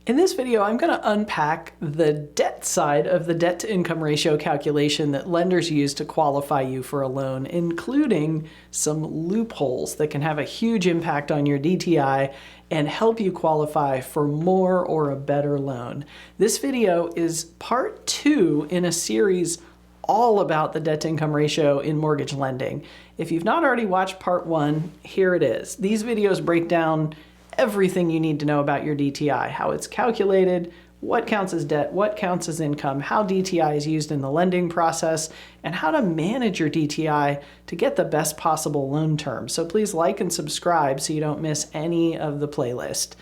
In this video, I'm going to unpack the debt side of the debt to income ratio calculation that lenders use to qualify you for a loan, including some loopholes that can have a huge impact on your DTI and help you qualify for more or a better loan. This video is part 2 in a series all about the debt to income ratio in mortgage lending. If you've not already watched part 1, here it is. These videos break down everything you need to know about your DTI, how it's calculated, what counts as debt, what counts as income, how DTI is used in the lending process, and how to manage your DTI to get the best possible loan term. So please like and subscribe so you don't miss any of the playlist.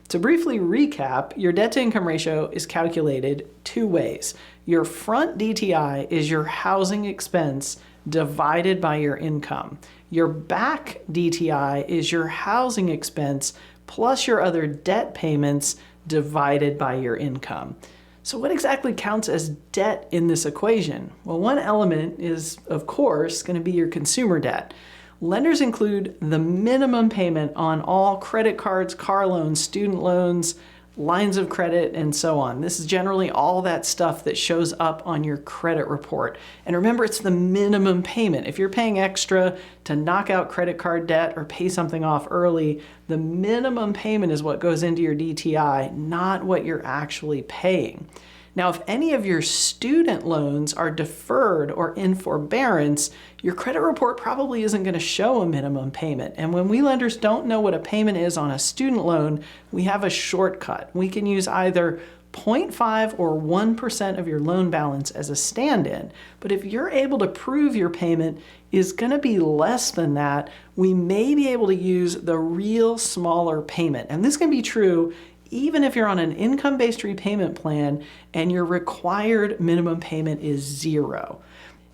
To briefly recap, your debt to income ratio is calculated 2 ways. Your front DTI is your housing expense divided by your income. Your back DTI is your housing expense plus your other debt payments divided by your income. So what exactly counts as debt in this equation? Well, one element is, of course, going to be your consumer debt. Lenders include the minimum payment on all credit cards, car loans, student loans, lines of credit, and so on. This is generally all that stuff that shows up on your credit report. And remember, it's the minimum payment. If you're paying extra to knock out credit card debt or pay something off early, the minimum payment is what goes into your DTI, not what you're actually paying. Now, if any of your student loans are deferred or in forbearance, your credit report probably isn't going to show a minimum payment. And when we lenders don't know what a payment is on a student loan, we have a shortcut. We can use either 0.5 or 1% of your loan balance as a stand-in. But if you're able to prove your payment is going to be less than that, we may be able to use the real smaller payment. And this can be true even if you're on an income-based repayment plan and your required minimum payment is 0.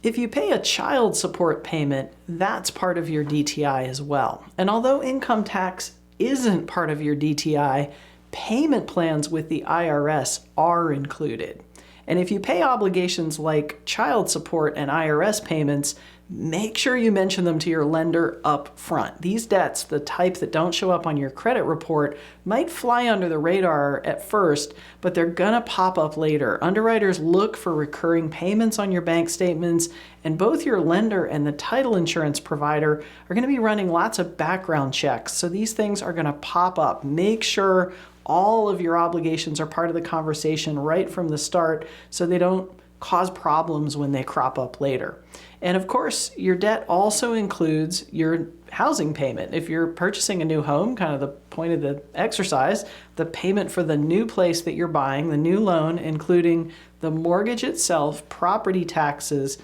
If you pay a child support payment, that's part of your DTI as well. And although income tax isn't part of your DTI, payment plans with the IRS are included. And if you pay obligations like child support and IRS payments, make sure you mention them to your lender up front. These debts, the type that don't show up on your credit report, might fly under the radar at first, but they're gonna pop up later. Underwriters look for recurring payments on your bank statements, and both your lender and the title insurance provider are gonna be running lots of background checks. So these things are gonna pop up. Make sure all of your obligations are part of the conversation right from the start so they don't cause problems when they crop up later. And of course, your debt also includes your housing payment. If you're purchasing a new home, kind of the point of the exercise, the payment for the new place that you're buying, the new loan, including the mortgage itself, property taxes,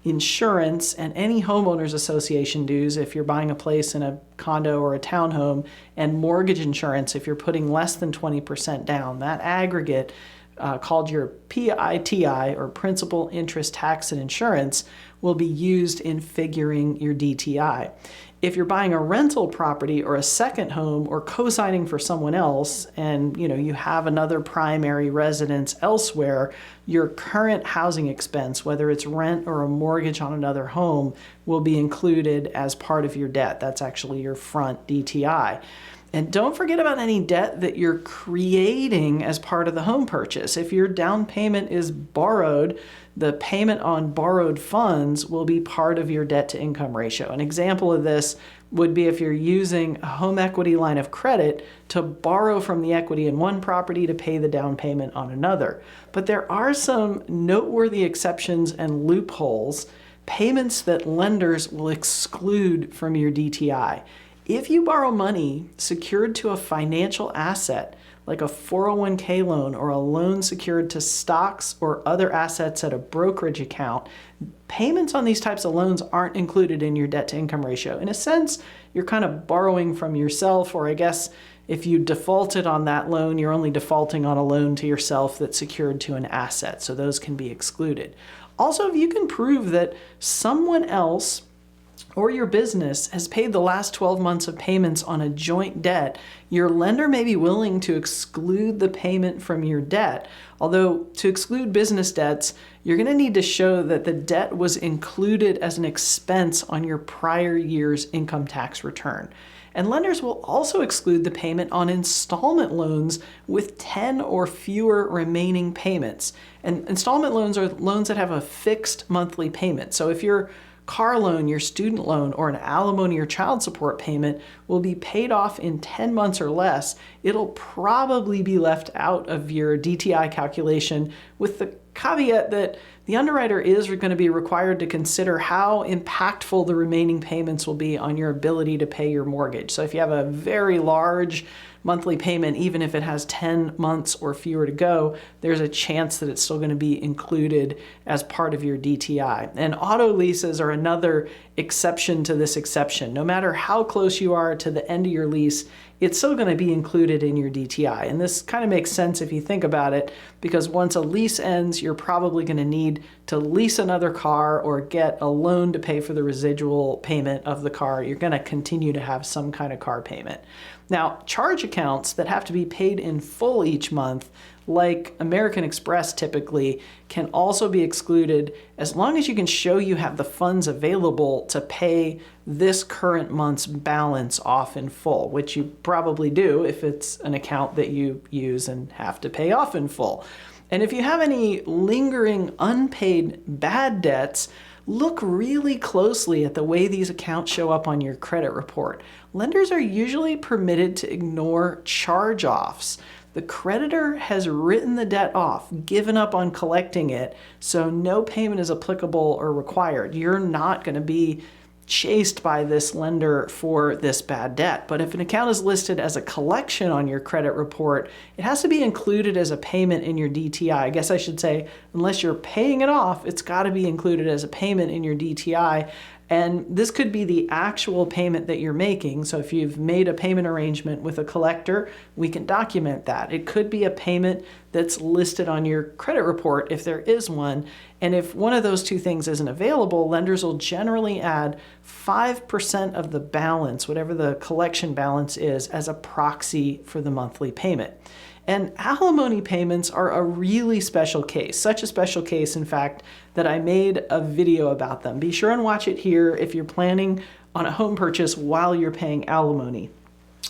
insurance, and any homeowners association dues if you're buying a place in a condo or a townhome, and mortgage insurance if you're putting less than 20% down. That aggregate, called your PITI, or principal, interest, tax, and insurance, will be used in figuring your DTI. If you're buying a rental property or a second home or co-signing for someone else, and you have another primary residence elsewhere, your current housing expense, whether it's rent or a mortgage on another home, will be included as part of your debt. That's actually your front DTI. And don't forget about any debt that you're creating as part of the home purchase. If your down payment is borrowed, the payment on borrowed funds will be part of your debt to income ratio. An example of this would be if you're using a home equity line of credit to borrow from the equity in one property to pay the down payment on another. But there are some noteworthy exceptions and loopholes, payments that lenders will exclude from your DTI. If you borrow money secured to a financial asset, like a 401k loan or a loan secured to stocks or other assets at a brokerage account, payments on these types of loans aren't included in your debt to income ratio. In a sense, you're kind of borrowing from yourself, or I guess if you defaulted on that loan, you're only defaulting on a loan to yourself that's secured to an asset, so those can be excluded. Also, if you can prove that someone else or your business has paid the last 12 months of payments on a joint debt, your lender may be willing to exclude the payment from your debt. Although to exclude business debts, you're going to need to show that the debt was included as an expense on your prior year's income tax return. And lenders will also exclude the payment on installment loans with 10 or fewer remaining payments. And installment loans are loans that have a fixed monthly payment. So if your car loan, your student loan, or an alimony or child support payment will be paid off in 10 months or less, it'll probably be left out of your DTI calculation, with the caveat that the underwriter is going to be required to consider how impactful the remaining payments will be on your ability to pay your mortgage. So if you have a very large monthly payment, even if it has 10 months or fewer to go, there's a chance that it's still going to be included as part of your DTI. And auto leases are another exception to this exception. No matter how close you are to the end of your lease, it's still going to be included in your DTI. And this kind of makes sense if you think about it, because once a lease ends, you're probably going to need to lease another car or get a loan to pay for the residual payment of the car. You're going to continue to have some kind of car payment. Now, charge accounts that have to be paid in full each month, like American Express typically, can also be excluded as long as you can show you have the funds available to pay this current month's balance off in full, which you probably do if it's an account that you use and have to pay off in full. And if you have any lingering unpaid bad debts, look really closely at the way these accounts show up on your credit report. Lenders are usually permitted to ignore charge-offs. The creditor has written the debt off, given up on collecting it, so no payment is applicable or required. You're not going to be chased by this lender for this bad debt. But if an account is listed as a collection on your credit report, it has to be included as a payment in your DTI. I guess I should say, unless you're paying it off, it's got to be included as a payment in your DTI. And this could be the actual payment that you're making. So if you've made a payment arrangement with a collector, we can document that. It could be a payment that's listed on your credit report if there is one. And if one of those two things isn't available, lenders will generally add 5% of the balance, whatever the collection balance is, as a proxy for the monthly payment. And alimony payments are a really special case, such a special case, in fact, that I made a video about them. Be sure and watch it here if you're planning on a home purchase while you're paying alimony.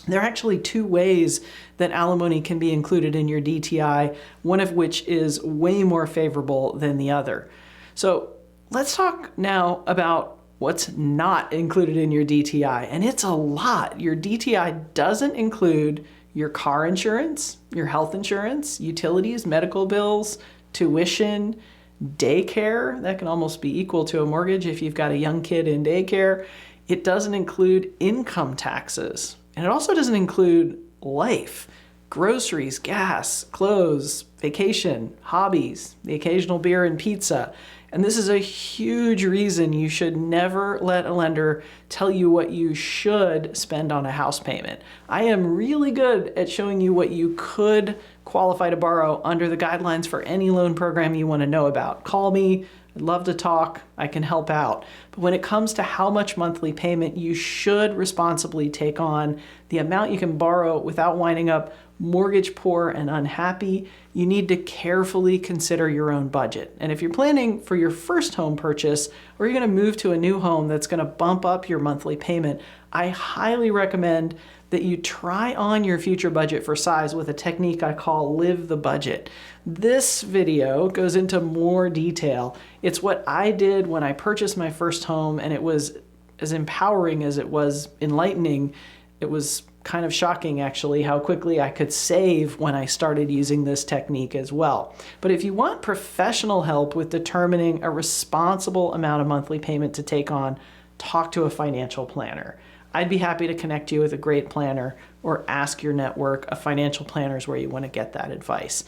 There are actually two ways that alimony can be included in your DTI, one of which is way more favorable than the other. So let's talk now about what's not included in your DTI, and it's a lot. Your DTI doesn't include your car insurance, your health insurance, utilities, medical bills, tuition, daycare. That can almost be equal to a mortgage if you've got a young kid in daycare. It doesn't include income taxes. And it also doesn't include life, groceries, gas, clothes, vacation, hobbies, the occasional beer and pizza. And this is a huge reason you should never let a lender tell you what you should spend on a house payment. I am really good at showing you what you could qualify to borrow under the guidelines for any loan program you want to know about. Call me. I'd love to talk. I can help out. But when it comes to how much monthly payment you should responsibly take on, the amount you can borrow without winding up mortgage poor and unhappy, you need to carefully consider your own budget. And if you're planning for your first home purchase, or you're going to move to a new home that's going to bump up your monthly payment, I highly recommend that you try on your future budget for size with a technique I call Live the Budget. This video goes into more detail. It's what I did when I purchased my first home, and it was as empowering as it was enlightening. It was kind of shocking, actually, how quickly I could save when I started using this technique as well. But if you want professional help with determining a responsible amount of monthly payment to take on, talk to a financial planner. I'd be happy to connect you with a great planner, or ask your network of financial planners where you want to get that advice.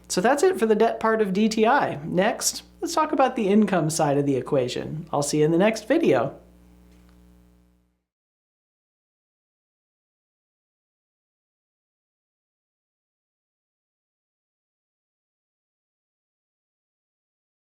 So that's it for the debt part of DTI. Next, let's talk about the income side of the equation. I'll see you in the next video.